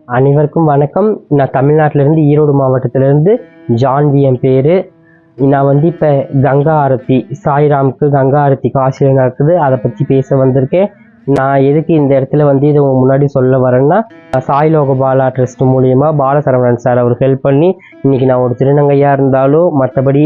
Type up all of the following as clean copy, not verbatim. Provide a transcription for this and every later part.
அனைவருக்கும் வணக்கம். நான் தமிழ்நாட்டிலேருந்து ஈரோடு மாவட்டத்திலேருந்து ஜான்வி என் பேர். நான் இப்போ கங்கா ஆரத்தி சாய்ராமுக்கு கங்கா ஆரத்தி காசியில் நடக்குது, அதை பற்றி பேச வந்திருக்கேன். நான் எதுக்கு இந்த இடத்துல இதை முன்னாடி சொல்ல வரேன்னா, சாய்லோக பாலா ட்ரஸ்ட் மூலியமா பாலசரவணன் சார் அவர் ஹெல்ப் பண்ணி இன்னைக்கு நான் ஒரு திருநங்கையாக இருந்தாலும் மற்றபடி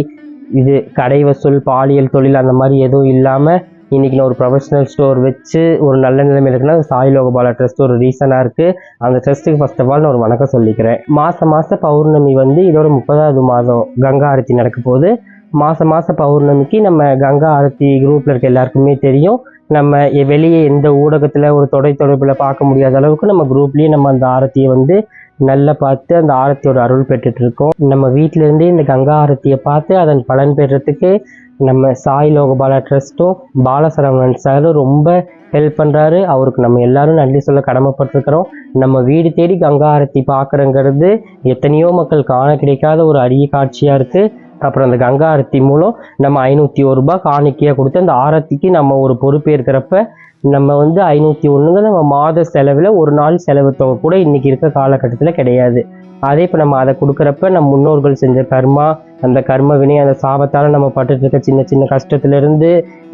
இது கடை வசூல் பாலியல் தொழில் அந்த மாதிரி எதுவும் இல்லாமல் இன்றைக்கி நான் ஒரு ப்ரொஃபஷனல் ஸ்டோர் வச்சு ஒரு நல்ல நிலைமையில் இருக்குன்னா சாய்லோக பாலா ட்ரஸ்ட் ஒரு ரீசனாக இருக்குது. அந்த ட்ரஸ்ட்டுக்கு ஃபர்ஸ்ட் ஆஃப் ஆல் நான் ஒரு வணக்கம் சொல்லிக்கிறேன். மாதம் பௌர்ணமி இதோட 30வது மாதம் கங்கா ஆரத்தி நடக்க போகுது. மாதம் பௌர்ணமிக்கு நம்ம கங்கா ஆரத்தி குரூப்பில் இருக்க எல்லாருக்குமே தெரியும். நம்ம வெளியே எந்த ஊடகத்தில் ஒரு தொடர்பில் பார்க்க முடியாத அளவுக்கு நம்ம குரூப்லேயே நம்ம அந்த ஆரத்தியை நல்லா பார்த்து அந்த ஆரத்தியோட அருள் பெற்றுட்டு இருக்கோம். நம்ம வீட்டிலேருந்தே இந்த கங்கா ஆரத்தியை பார்த்து அதன் பலன் பெறத்துக்கு நம்ம சாய்லோக பாலா ட்ரஸ்ட்டும் பாலசரவணன் சாரும் ரொம்ப ஹெல்ப் பண்ணுறாரு. அவருக்கு நம்ம எல்லாரும் நன்றி சொல்ல கடமைப்பட்டிருக்கிறோம். நம்ம வீடு தேடி கங்கா ஆரத்தி பார்க்குறங்கிறது எத்தனையோ மக்கள் காண கிடைக்காத ஒரு அரிய காட்சியாக இருக்குது. அப்புறம் அந்த கங்கா ஆரத்தி மூலம் நம்ம 501 ரூபாய் காணிக்கையாக கொடுத்து அந்த ஆரத்திக்கு நம்ம ஒரு பொறுப்பேற்கிறப்ப நம்ம 501 நம்ம மாத செலவில் ஒரு நாள் செலவு தொகை கூட இன்றைக்கி இருக்க காலகட்டத்தில் கிடையாது. அதே இப்போ நம்ம அதை கொடுக்குறப்ப நம்ம முன்னோர்கள் செஞ்ச கர்மா, அந்த கர்ம வினை, அந்த சாபத்தால் நம்ம பட்டுட்டு இருக்க சின்ன சின்ன கஷ்டத்துலேருந்து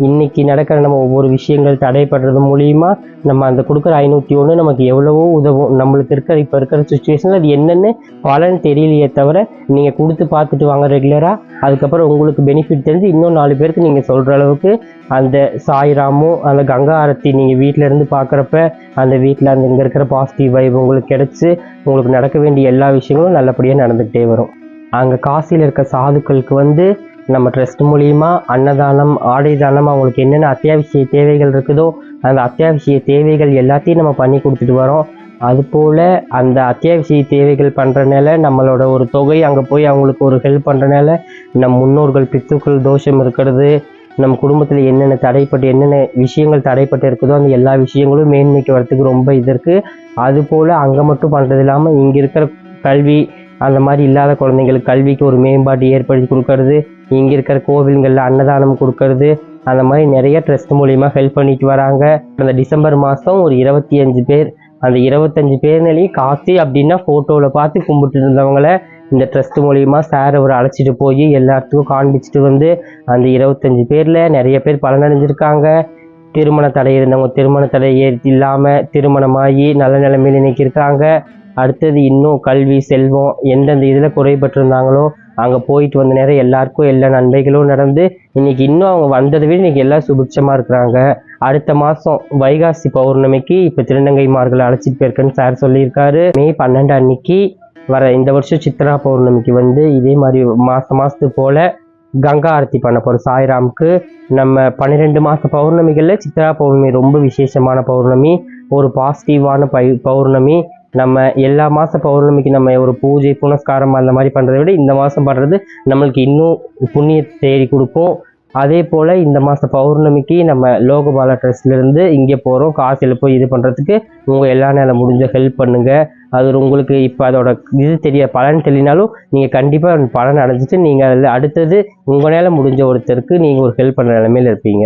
இன்னைக்கு நடக்கிற நம்ம ஒவ்வொரு விஷயங்கள் தடைப்படுறது மூலியமா நம்ம அந்த கொடுக்குற 501 நமக்கு எவ்வளவோ உதவும். நம்மளுக்கு இப்போ இருக்கிற சுச்சுவேஷனில் அது என்னென்னு பலன் தெரியலையே தவிர நீங்கள் கொடுத்து பார்த்துட்டு வாங்க ரெகுலராக. அதுக்கப்புறம் உங்களுக்கு பெனிஃபிட் தெரிஞ்சு இன்னும் 4 பேருக்கு நீங்கள் சொல்கிற அளவுக்கு அந்த சாய்ராமும் அந்த கங்கா ஆரத்தி நீங்கள் வீட்டில் இருந்து பார்க்குறப்ப அந்த வீட்டில் அந்த இங்கே இருக்கிற பாசிட்டிவ் வைப் உங்களுக்கு கிடச்சி உங்களுக்கு நடக்க வேண்டிய எல்லா விஷயங்களும் நல்லபடியாக நடந்துக்கிட்டே வரும். அங்கே காசியில் இருக்க சாதுக்களுக்கு நம்ம ட்ரஸ்ட் மூலிமா அன்னதானம், ஆடை தானம், அவங்களுக்கு என்னென்ன அத்தியாவசிய தேவைகள் இருக்குதோ அந்த அத்தியாவசிய தேவைகள் எல்லாத்தையும் நம்ம பண்ணி கொடுத்துட்டு வரோம். அதுபோல் அந்த அத்தியாவசிய தேவைகள் பண்ணுறனால நம்மளோட ஒரு தொகை அங்கே போய் அவங்களுக்கு ஒரு ஹெல்ப் பண்ணுறனால நம் முன்னோர்கள் பித்துக்கள் தோஷம் இருக்கிறது, நம்ம குடும்பத்தில் என்னென்ன விஷயங்கள் தடைப்பட்டு இருக்குதோ அந்த எல்லா விஷயங்களும் மேன்மைக்கு வரத்துக்கு ரொம்ப இது இருக்குது. அதுபோல் அங்கே மட்டும் பண்ணுறது இல்லாமல் இங்கே இருக்கிற கல்வி அந்த மாதிரி இல்லாத குழந்தைங்களுக்கு கல்விக்கு ஒரு மேம்பாடு ஏற்படுத்தி கொடுக்கறது, இங்கே இருக்கிற கோவில்களில் அன்னதானம் கொடுக்கறது, அந்த மாதிரி நிறைய ட்ரஸ்ட் மூலிமா ஹெல்ப் பண்ணிட்டு வராங்க. அந்த டிசம்பர் மாதம் ஒரு 25 பேர், அந்த 25 பேர்னாலையும் காசி அப்படின்னா ஃபோட்டோவில் பார்த்து கும்பிட்டு இருந்தவங்கள இந்த ட்ரஸ்ட் மூலிமா சார் அவர் அழைச்சிட்டு போய் எல்லாத்துக்கும் காண்பிச்சுட்டு அந்த 25 பேரில் நிறைய பேர் பலனடைஞ்சிருக்காங்க. திருமண தடை இருந்தவங்க திருமண தடை இல்லாமல் திருமணமாகி நல்ல நிலைமையில் இன்னைக்கு இருக்காங்க. அடுத்தது இன்னும் கல்வி செல்வம் எந்தெந்த இதில் குறைபட்டிருந்தாங்களோ அங்கே போயிட்டு நேரம் எல்லாருக்கும் எல்லா நன்மைகளும் நடந்து இன்னைக்கு இன்னும் அவங்க வந்ததை விட இன்னைக்கு எல்லாம் சுபிட்சமாக இருக்கிறாங்க. அடுத்த மாதம் வைகாசி பௌர்ணமிக்கு இப்போ திருநங்கைமார்களை அழைச்சிட்டு போயிருக்கேன்னு சார் சொல்லியிருக்காரு. மே 12 அன்னைக்கு வர இந்த வருஷம் சித்ரா பௌர்ணமிக்கு இதே மாதிரி மாதத்துக்கு போல் கங்கா ஆரத்தி பண்ண போகிறோம் சாய்ராமுக்கு. நம்ம 12 மாத பௌர்ணமிகளில் சித்ரா பௌர்ணமி ரொம்ப விசேஷமான பௌர்ணமி, ஒரு பாசிட்டிவான பௌர்ணமி. நம்ம எல்லா மாத பௌர்ணமிக்கு நம்ம ஒரு பூஜை புனஸ்காரம் அந்த மாதிரி பண்ணுறதை விட இந்த மாதம் பண்ணுறது நம்மளுக்கு இன்னும் புண்ணியத்தை தேடி கொடுக்கும். அதே போல் இந்த மாத பௌர்ணமிக்கு நம்ம லோகபாலா ட்ரஸ்ட்லேருந்து இங்கே போகிறோம். காசில் போய் இது பண்ணுறதுக்கு உங்கள் எல்லா நேரம் முடிஞ்ச ஹெல்ப் பண்ணுங்கள். அது உங்களுக்கு இப்போ அதோட பலன் தெரியனாலும் நீங்கள் கண்டிப்பாக பலன் அடைஞ்சிட்டு நீங்கள் அதில் அடுத்தது உங்களால் முடிஞ்ச ஒருத்தருக்கு நீங்கள் ஒரு ஹெல்ப் பண்ணுற நிலைமையில் இருப்பீங்க.